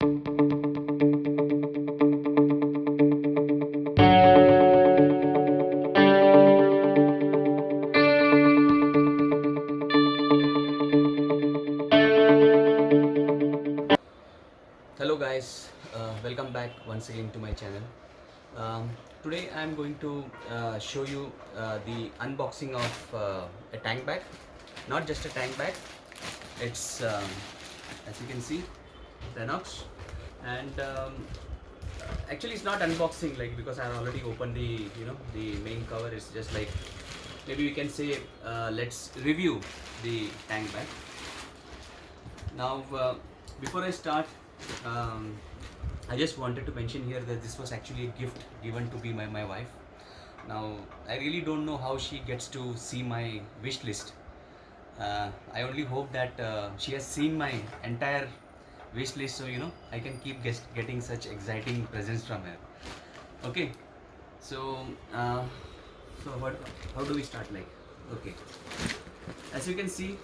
Hello guys, welcome back once again to my channel. Today I am going to show you the unboxing of a tank bag. Not just a tank bag, it's as you can see, Renox. And actually it's not unboxing like because I already opened the main cover. It's just like maybe we can say let's review the tank bag. Now before I start, um, I just wanted to mention here that this was actually a gift given to me by my wife. Now I really don't know how she gets to see my wish list. I only hope that she has seen my entire wish list, so I can keep getting such exciting presents from her. Okay, so uh, how do we start? Like, okay, as you can see,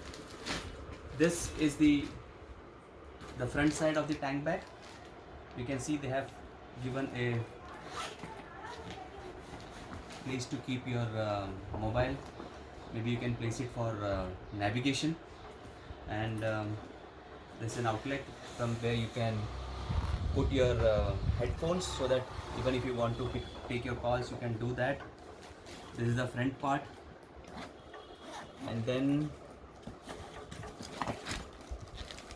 this is the front side of the tank bag. You can see they have given a place to keep your mobile. Maybe you can place it for navigation, and there's an outlet from where you can put your headphones, so that even if you want to take your calls, you can do that. This is the front part, and then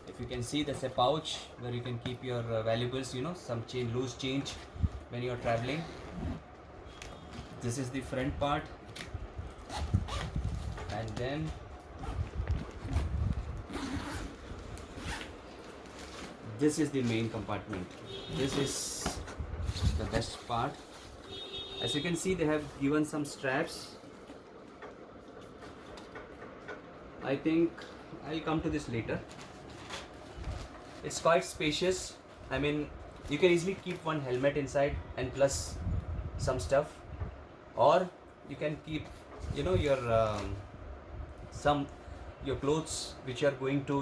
if you can see, there's a pouch where you can keep your valuables, some loose change when you're traveling. This is the front part, and then this is the main compartment. This is the best part. As you can see, they have given some straps. I think I'll come to this later. It's quite spacious. I mean, you can easily keep one helmet inside and plus some stuff, or you can keep your some your clothes which you are going to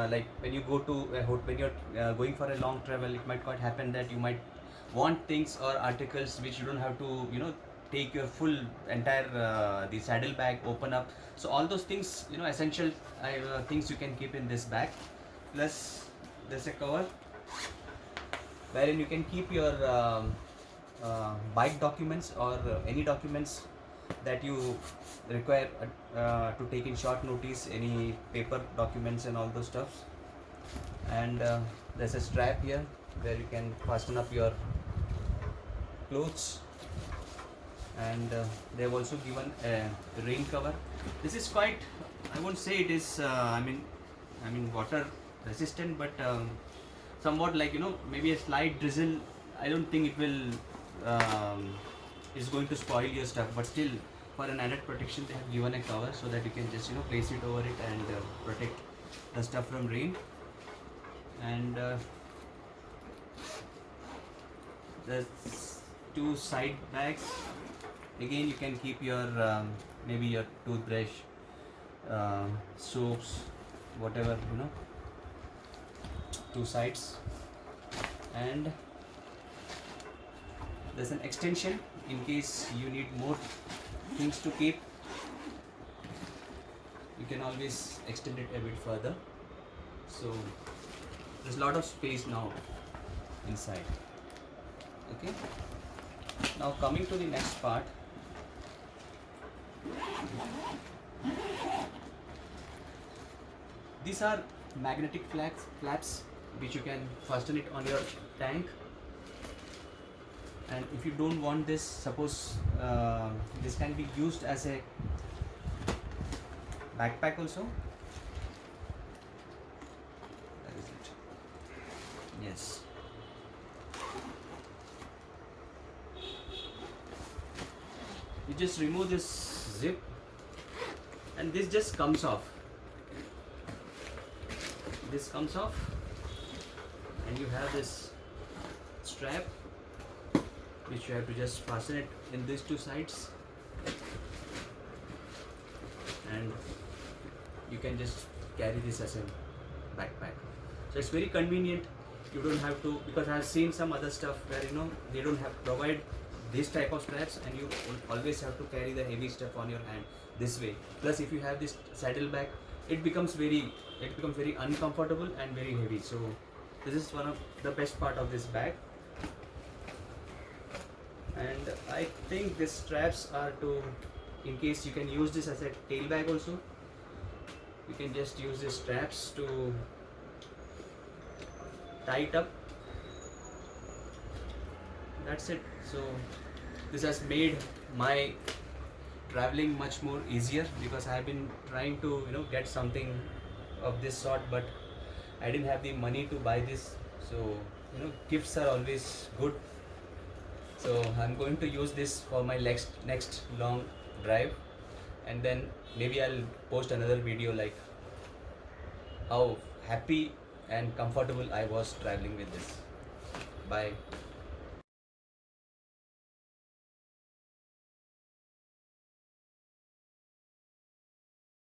like when you go to when you're going for a long travel. It might quite happen that you might want things or articles which you don't have to take your full entire the saddle bag open up. So all those things, essential things you can keep in this bag. Plus there's a cover wherein you can keep your bike documents or any documents that you require to take in short notice, any paper documents and all those stuffs. And there's a strap here where you can fasten up your clothes, and they have also given a rain cover. This is quite, I won't say it is I mean water resistant, but somewhat like maybe a slight drizzle. I don't think it will is going to spoil your stuff, but still for an added protection they have given a cover so that you can just place it over it and protect the stuff from rain. And there's two side bags. Again, you can keep your maybe your toothbrush, soaps, whatever, two sides. And there's an extension in case you need more things to keep. You can always extend it a bit further. So there's a lot of space now inside. Okay, now coming to the next part. These are magnetic flaps which you can fasten it on your tank. And if you don't want this, suppose this can be used as a backpack also. That is it. Yes. You just remove this zip and this just comes off. This comes off and you have this strap which you have to just fasten it in these two sides, and you can just carry this as a backpack. So it's very convenient. you don't have to, because I've seen some other stuff where they don't have provide this type of straps, and you always have to carry the heavy stuff on your hand this way. Plus if you have this saddlebag, it becomes very uncomfortable and very heavy. So this is one of the best part of this bag. And I think these straps are to, in case you can use this as a tail bag also, you can just use these straps to tie it up. That's it. So this has made my traveling much more easier, because I have been trying to get something of this sort, but I didn't have the money to buy this. So gifts are always good. So I'm going to use this for my next long drive, and then maybe I'll post another video like how happy and comfortable I was traveling with this. Bye.